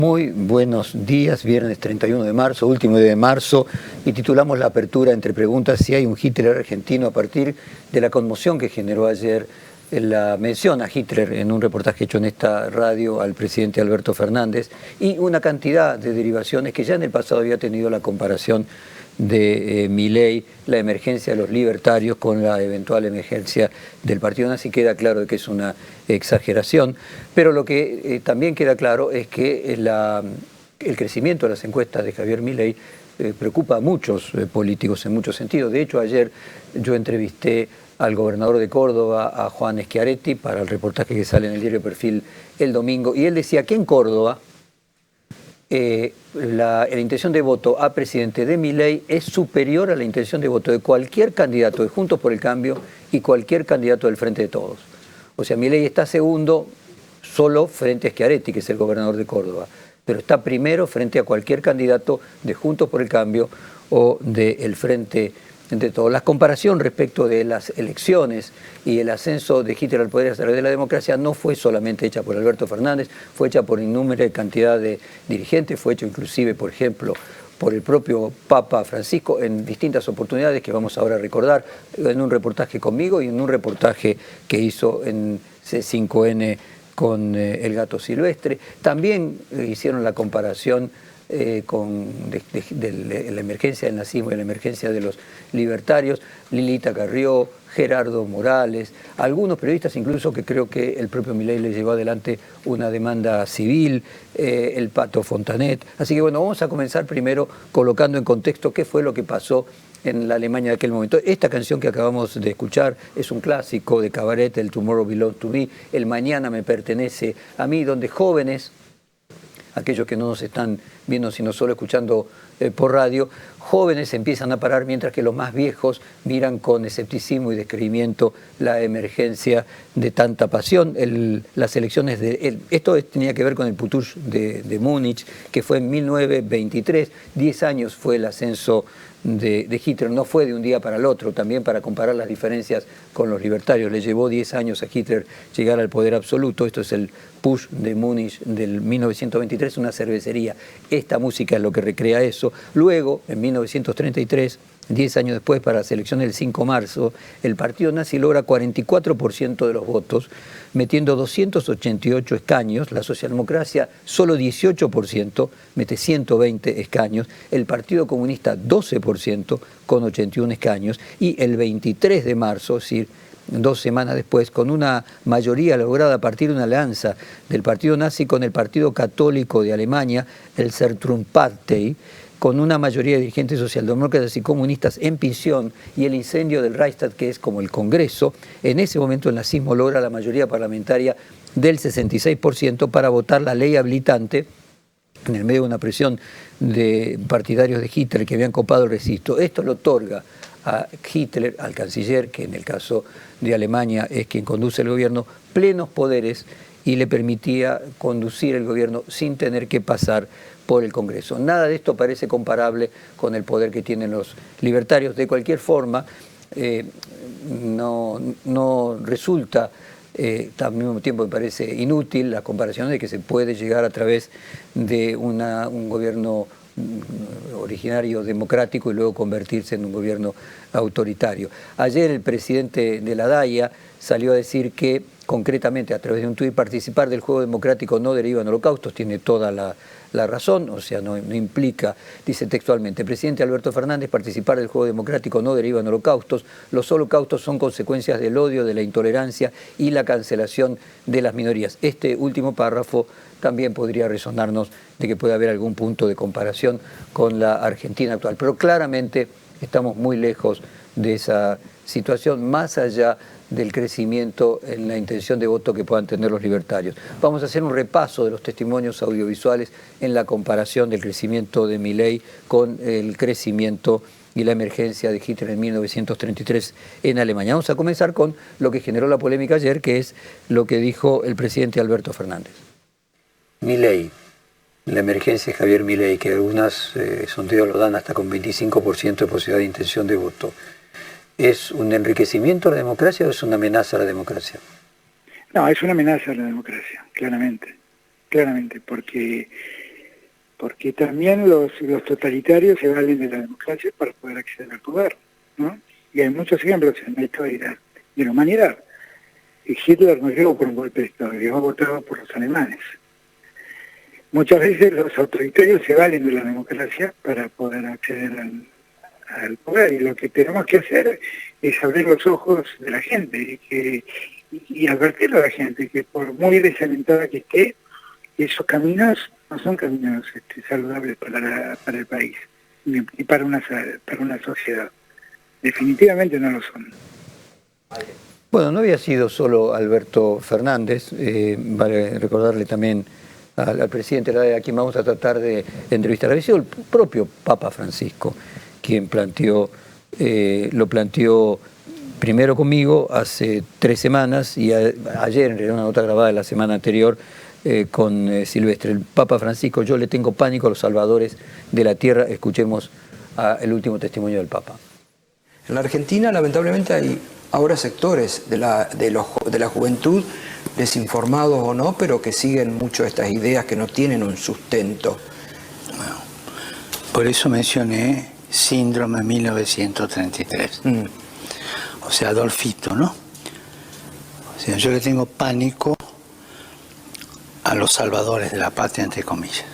Muy buenos días, viernes 31 de marzo, último día de marzo, y titulamos la apertura entre preguntas si hay un Hitler argentino a partir de la conmoción que generó ayer la mención a Hitler en un reportaje hecho en esta radio al presidente Alberto Fernández y una cantidad de derivaciones que ya en el pasado había tenido la comparación de Milei, la emergencia de los libertarios con la eventual emergencia del partido nazi. Queda claro de que es una exageración, pero lo que también queda claro es que el crecimiento de las encuestas de Javier Milei preocupa a muchos políticos en muchos sentidos. De hecho, ayer yo entrevisté al gobernador de Córdoba, a Juan Schiaretti, para el reportaje que sale en el diario Perfil el domingo, y él decía que en Córdoba la intención de voto a presidente de Milei es superior a la intención de voto de cualquier candidato de Juntos por el Cambio y cualquier candidato del Frente de Todos. O sea, Milei está segundo solo frente a Schiaretti, que es el gobernador de Córdoba, pero está primero frente a cualquier candidato de Juntos por el Cambio o del Frente de Todos. La comparación respecto de las elecciones y el ascenso de Hitler al poder a través de la democracia no fue solamente hecha por Alberto Fernández, fue hecha por innumerables cantidad de dirigentes, fue hecho inclusive, por ejemplo, por el propio Papa Francisco en distintas oportunidades que vamos ahora a recordar, en un reportaje conmigo y en un reportaje que hizo en C5N con El Gato Silvestre. También hicieron la comparación de la emergencia del nazismo y la emergencia de los libertarios, Lilita Carrió, Gerardo Morales, algunos periodistas incluso que creo que el propio Milei le llevó adelante una demanda civil, el Pato Fontanet. Así que bueno, vamos a comenzar primero colocando en contexto qué fue lo que pasó en la Alemania de aquel momento. Esta canción que acabamos de escuchar es un clásico de Cabaret, el Tomorrow Belongs to Me, el Mañana me pertenece a mí, donde jóvenes, aquellos que no nos están viendo sino solo escuchando por radio, jóvenes empiezan a parar mientras que los más viejos miran con escepticismo y descreimiento la emergencia de tanta pasión. Las elecciones esto tenía que ver con el Putsch de Múnich, que fue en 1923, 10 años fue el ascenso de Hitler, no fue de un día para el otro, también para comparar las diferencias con los libertarios. Le llevó 10 años a Hitler llegar al poder absoluto. Esto es el Putsch de Múnich del 1923, una cervecería. Esta música es lo que recrea eso. Luego, en 1933, 10 años después, para las elecciones del 5 de marzo, el partido nazi logra 44% de los votos, metiendo 288 escaños, la socialdemocracia solo 18%, mete 120 escaños, el Partido Comunista 12% con 81 escaños, y el 23 de marzo, es decir, 2 semanas después, con una mayoría lograda a partir de una alianza del partido nazi con el Partido Católico de Alemania, el Zentrumspartei, con una mayoría de dirigentes socialdemócratas y comunistas en prisión y el incendio del Reichstag, que es como el Congreso, en ese momento el nazismo logra la mayoría parlamentaria del 66% para votar la ley habilitante en el medio de una presión de partidarios de Hitler que habían copado el recinto. Esto lo otorga a Hitler, al canciller, que en el caso de Alemania es quien conduce el gobierno, plenos poderes y le permitía conducir el gobierno sin tener que pasar por el Congreso. Nada de esto parece comparable con el poder que tienen los libertarios. De cualquier forma, no resulta, al mismo tiempo me parece inútil la comparación de que se puede llegar a través de un gobierno originario democrático y luego convertirse en un gobierno autoritario. Ayer el presidente de la DAIA salió a decir que concretamente a través de un tuit participar del juego democrático no deriva en holocaustos, tiene toda la razón, o sea, no implica, dice textualmente, presidente Alberto Fernández, participar del juego democrático no deriva en holocaustos, los holocaustos son consecuencias del odio, de la intolerancia y la cancelación de las minorías. Este último párrafo también podría resonarnos de que puede haber algún punto de comparación con la Argentina actual, pero claramente estamos muy lejos de esa situación, más allá del crecimiento en la intención de voto que puedan tener los libertarios. Vamos a hacer un repaso de los testimonios audiovisuales en la comparación del crecimiento de Milei con el crecimiento y la emergencia de Hitler en 1933 en Alemania. Vamos a comenzar con lo que generó la polémica ayer, que es lo que dijo el presidente Alberto Fernández. Milei, la emergencia de Javier Milei, que algunas sondeos lo dan hasta con 25% de posibilidad de intención de voto. ¿Es un enriquecimiento a la democracia o es una amenaza a la democracia? No, es una amenaza a la democracia, claramente, porque porque también los totalitarios se valen de la democracia para poder acceder al poder, ¿no? Y hay muchos ejemplos en la historia de la humanidad. Y Hitler no llegó por un golpe de Estado, llegó votado por los alemanes. Muchas veces los autoritarios se valen de la democracia para poder acceder al poder, y lo que tenemos que hacer es abrir los ojos de la gente y advertirle a la gente que por muy desalentada que esté, esos caminos no son caminos saludables para el país ni para una sociedad. Definitivamente no lo son. Bueno, no había sido solo Alberto Fernández, vale recordarle también al presidente, a quien vamos a tratar de entrevistar, había sido el propio Papa Francisco quien lo planteó primero conmigo hace 3 semanas y ayer, en realidad una nota grabada de la semana anterior, con Silvestre. El Papa Francisco: yo le tengo pánico a los salvadores de la tierra. Escuchemos el último testimonio del Papa. En la Argentina, lamentablemente, hay ahora sectores de la juventud, desinformados o no, pero que siguen mucho estas ideas que no tienen un sustento. Bueno, por eso mencioné síndrome 1933. O sea, Adolfito, ¿no? O sea, yo le tengo pánico a los salvadores de la patria, entre comillas.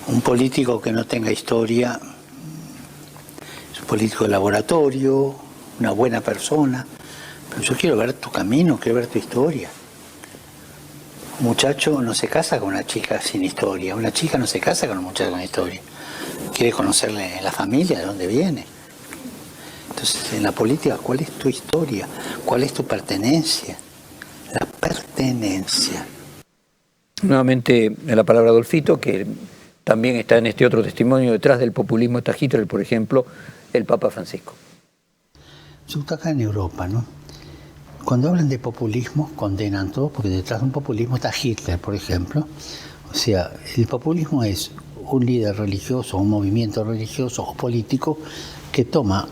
Un político que no tenga historia es un político de laboratorio, una buena persona, pero yo quiero ver tu camino, quiero ver tu historia. Un muchacho no se casa con una chica sin historia, una chica no se casa con un muchacho con historia. Quiere conocerle la familia, de dónde viene. Entonces, en la política, ¿cuál es tu historia? ¿Cuál es tu pertenencia? La pertenencia. Nuevamente la palabra Adolfito, que también está en este otro testimonio. Detrás del populismo está Hitler, por ejemplo, el Papa Francisco. Está acá en Europa, ¿no? Cuando hablan de populismo, condenan todo, porque detrás de un populismo está Hitler, por ejemplo. O sea, el populismo es un líder religioso, un movimiento religioso o político que toma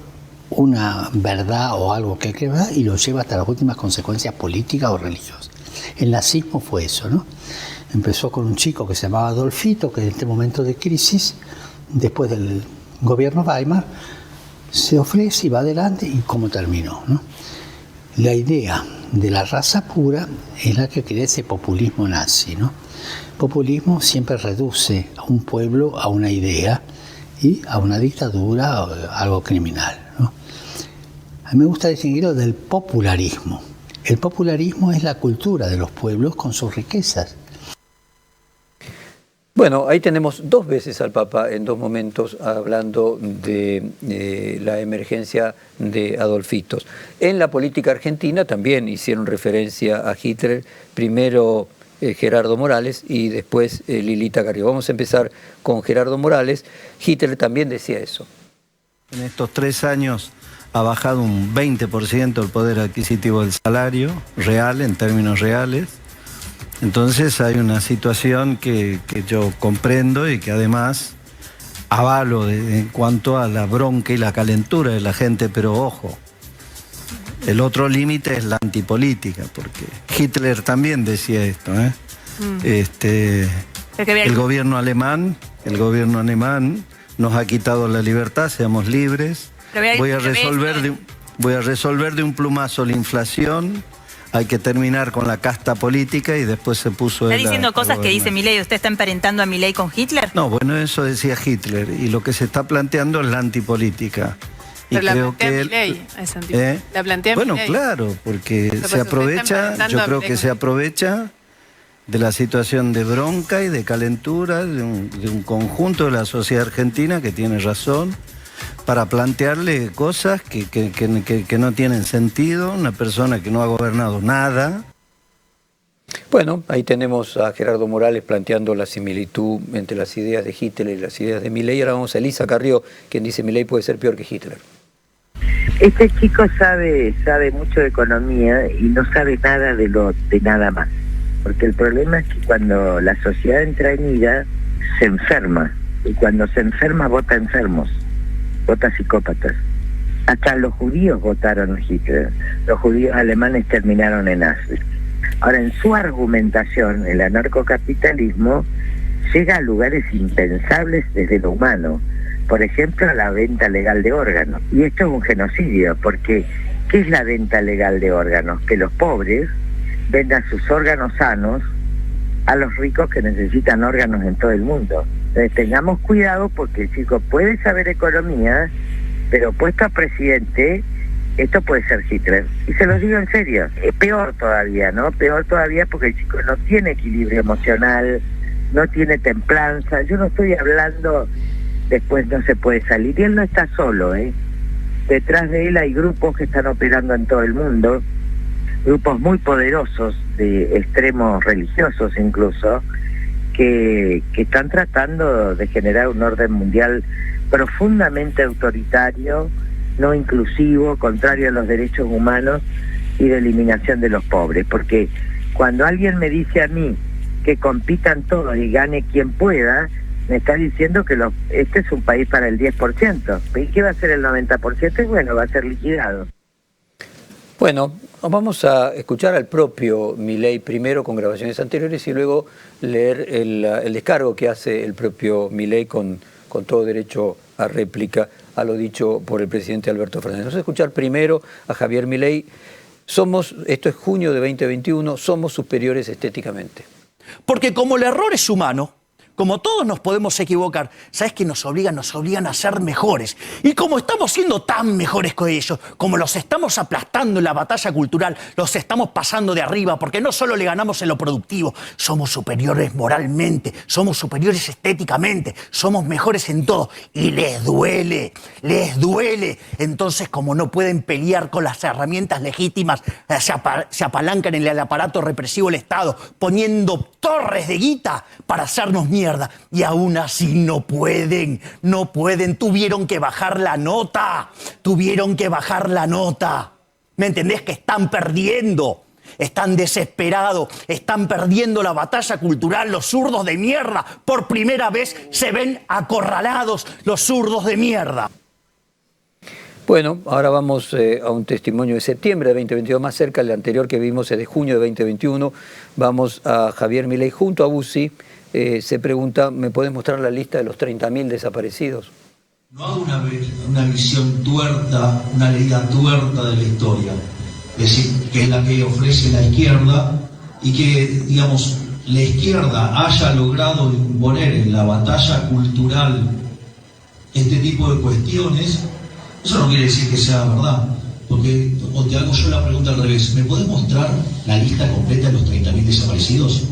una verdad o algo que cree y lo lleva hasta las últimas consecuencias políticas o religiosas. El nazismo fue eso, ¿no? Empezó con un chico que se llamaba Adolfito, que en este momento de crisis, después del gobierno Weimar, se ofrece y va adelante, y cómo terminó, ¿no? La idea de la raza pura es la que crea ese populismo nazi, ¿no? Populismo siempre reduce a un pueblo a una idea y a una dictadura o algo criminal, ¿no? A mí me gusta distinguirlo del popularismo. El popularismo es la cultura de los pueblos con sus riquezas. Bueno, ahí tenemos 2 veces al Papa en 2 momentos hablando de la emergencia de Adolfitos. En la política argentina también hicieron referencia a Hitler, primero Gerardo Morales y después Lilita Carrió. Vamos a empezar con Gerardo Morales. Hitler también decía eso. En estos 3 años ha bajado un 20% el poder adquisitivo del salario real, en términos reales. Entonces hay una situación que yo comprendo y que además avalo en cuanto a la bronca y la calentura de la gente, pero ojo, el otro límite es la antipolítica, porque Hitler también decía esto, ¿eh? El gobierno alemán nos ha quitado la libertad, seamos libres. Voy a resolver de un plumazo la inflación. Hay que terminar con la casta política, y después se puso... ¿Está diciendo cosas que dice Milei? ¿Usted está emparentando a Milei con Hitler? No, bueno, eso decía Hitler, y lo que se está planteando es la antipolítica. Pero la plantea Milei, la plantea bueno, Milei. Claro, porque se aprovecha, yo creo que se aprovecha de la situación de bronca y de calentura de un conjunto de la sociedad argentina que tiene razón, para plantearle cosas que no tienen sentido, una persona que no ha gobernado nada. Bueno, ahí tenemos a Gerardo Morales planteando la similitud entre las ideas de Hitler y las ideas de Milei. Ahora vamos a Elisa Carrió, quien dice Milei puede ser peor que Hitler. Este chico sabe mucho de economía y no sabe nada de nada más. Porque el problema es que cuando la sociedad entra en ira, se enferma. Y cuando se enferma, vota enfermos. Vota psicópatas. Hasta los judíos votaron a Hitler. Los judíos alemanes terminaron en Auschwitz. Ahora, en su argumentación, el anarcocapitalismo llega a lugares impensables desde lo humano. Por ejemplo, la venta legal de órganos. Y esto es un genocidio, porque ¿qué es la venta legal de órganos? Que los pobres vendan sus órganos sanos a los ricos que necesitan órganos en todo el mundo. Entonces tengamos cuidado, porque el chico puede saber economía, pero puesto a presidente, esto puede ser Hitler. Y se los digo en serio, es peor todavía, ¿no? Peor todavía porque el chico no tiene equilibrio emocional, no tiene templanza. Yo no estoy hablando, después no se puede salir. Y él no está solo, ¿eh? Detrás de él hay grupos que están operando en todo el mundo, grupos muy poderosos, de extremos religiosos incluso, que están tratando de generar un orden mundial profundamente autoritario, no inclusivo, contrario a los derechos humanos y de eliminación de los pobres. Porque cuando alguien me dice a mí que compitan todos y gane quien pueda, me está diciendo que este es un país para el 10%. ¿Y qué va a ser el 90%? Y bueno, va a ser liquidado. Bueno, vamos a escuchar al propio Milei primero con grabaciones anteriores y luego leer el descargo que hace el propio Milei con todo derecho a réplica a lo dicho por el presidente Alberto Fernández. Vamos a escuchar primero a Javier Milei. Esto es junio de 2021, somos superiores estéticamente. Porque como el error es humano, como todos nos podemos equivocar, ¿sabes qué nos obligan? Nos obligan a ser mejores. Y como estamos siendo tan mejores que ellos, como los estamos aplastando en la batalla cultural, los estamos pasando de arriba, porque no solo le ganamos en lo productivo, somos superiores moralmente, somos superiores estéticamente, somos mejores en todo. Y les duele, les duele. Entonces, como no pueden pelear con las herramientas legítimas, se apalancan en el aparato represivo del Estado, poniendo torres de guita para hacernos mierda. Y aún así no pueden, tuvieron que bajar la nota, ¿me entendés? Que están perdiendo, están desesperados, están perdiendo la batalla cultural, los zurdos de mierda, por primera vez se ven acorralados los zurdos de mierda. Bueno, ahora vamos a un testimonio de septiembre de 2022, más cerca, el anterior que vimos es de junio de 2021, vamos a Javier Milei junto a Bussi. Se pregunta, ¿me podés mostrar la lista de los 30.000 desaparecidos? No hago una visión tuerta, una leída tuerta de la historia, es decir, que es la que ofrece la izquierda y que, digamos, la izquierda haya logrado imponer en la batalla cultural este tipo de cuestiones. Eso no quiere decir que sea verdad, porque o te hago yo la pregunta al revés, ¿me podés mostrar la lista completa de los 30.000 desaparecidos?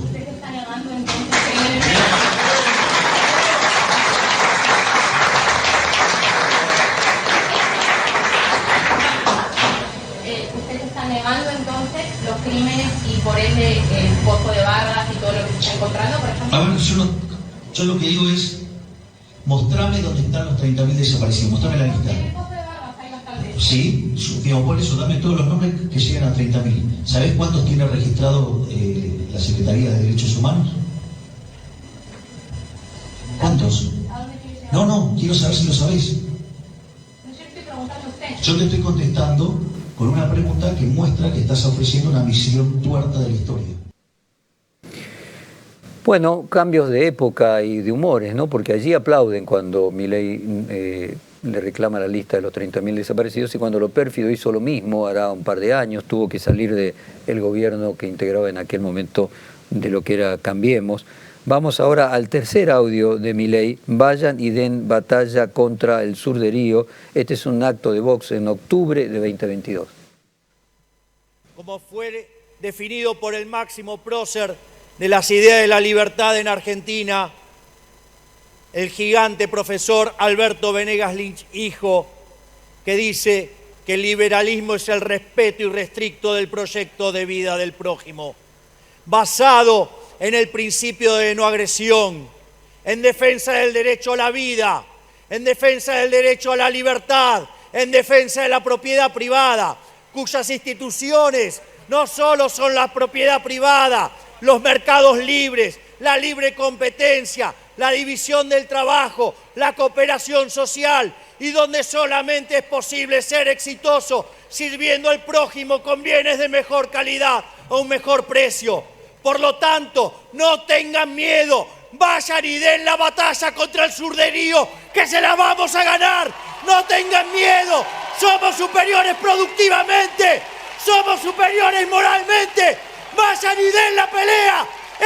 Y por ende el pozo de barras y todo lo que se está encontrando, por ejemplo. A ver, yo lo que digo es, mostrame dónde están los 30.000 desaparecidos, mostrame la lista. En el pozo de barras hay bastantes. Sí, digamos, por eso, dame todos los nombres que lleguen a 30.000. ¿Sabés cuántos tiene registrado la Secretaría de Derechos Humanos? ¿Cuántos? No, quiero saber si lo sabéis. No, yo estoy preguntando a usted. Yo te estoy contestando con una pregunta que muestra que estás ofreciendo una visión tuerta de la historia. Bueno, cambios de época y de humores, ¿no? Porque allí aplauden cuando Milei le reclama la lista de los 30.000 desaparecidos y cuando lo pérfido hizo lo mismo, hará un par de años, tuvo que salir del gobierno que integraba en aquel momento de lo que era Cambiemos. Vamos ahora al tercer audio de Milei, vayan y den batalla contra el sur de Río. Este es un acto de Vox en octubre de 2022. Como fue definido por el máximo prócer de las ideas de la libertad en Argentina, el gigante profesor Alberto Venegas Lynch, hijo, que dice que el liberalismo es el respeto irrestricto del proyecto de vida del prójimo, basado en el principio de no agresión, en defensa del derecho a la vida, en defensa del derecho a la libertad, en defensa de la propiedad privada, cuyas instituciones no solo son la propiedad privada, los mercados libres, la libre competencia, la división del trabajo, la cooperación social, y donde solamente es posible ser exitoso sirviendo al prójimo con bienes de mejor calidad a un mejor precio. Por lo tanto, no tengan miedo, vayan y den la batalla contra el surderío, que se la vamos a ganar. No tengan miedo, somos superiores productivamente, somos superiores moralmente. Vayan y den la pelea.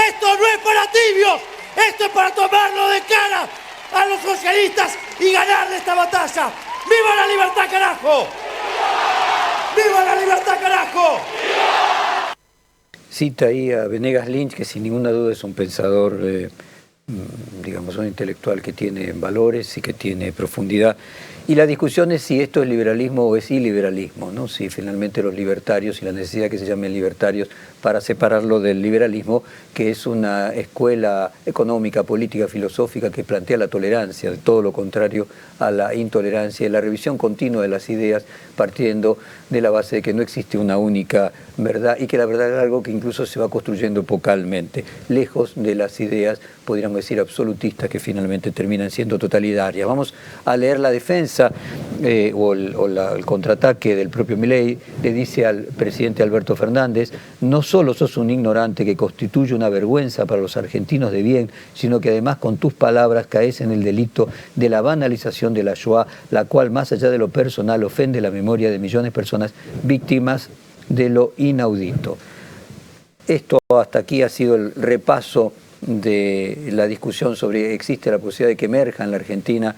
Esto no es para tibios, esto es para tomarlo de cara a los socialistas y ganarle esta batalla. ¡Viva la libertad, carajo! ¡Viva la libertad, carajo! Cita ahí a Venegas Lynch, que sin ninguna duda es un pensador, digamos, un intelectual que tiene valores y que tiene profundidad. Y la discusión es si esto es liberalismo o es iliberalismo, ¿no? Si finalmente los libertarios y la necesidad que se llamen libertarios para separarlo del liberalismo, que es una escuela económica, política, filosófica que plantea la tolerancia, de todo lo contrario a la intolerancia y la revisión continua de las ideas, partiendo de la base de que no existe una única verdad y que la verdad es algo que incluso se va construyendo epocalmente, lejos de las ideas, podríamos decir, absolutistas que finalmente terminan siendo totalitarias. Vamos a leer la defensa el contraataque del propio Milei. Le dice al presidente Alberto Fernández: no solo sos un ignorante que constituye una vergüenza para los argentinos de bien, sino que además con tus palabras caes en el delito de la banalización de la Shoah, la cual más allá de lo personal ofende la memoria de millones de personas víctimas de lo inaudito. Esto hasta aquí ha sido el repaso de la discusión sobre existe la posibilidad de que emerja en la Argentina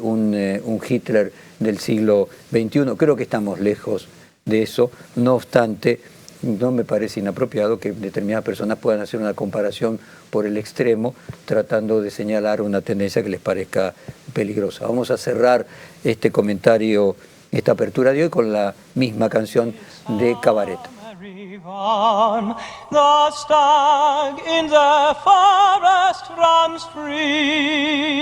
un Hitler del siglo XXI. Creo que estamos lejos de eso. No obstante, no me parece inapropiado que determinadas personas puedan hacer una comparación por el extremo, tratando de señalar una tendencia que les parezca peligrosa. Vamos a cerrar este comentario, esta apertura de hoy, con la misma canción de Cabaret. The stag in the forest runs free.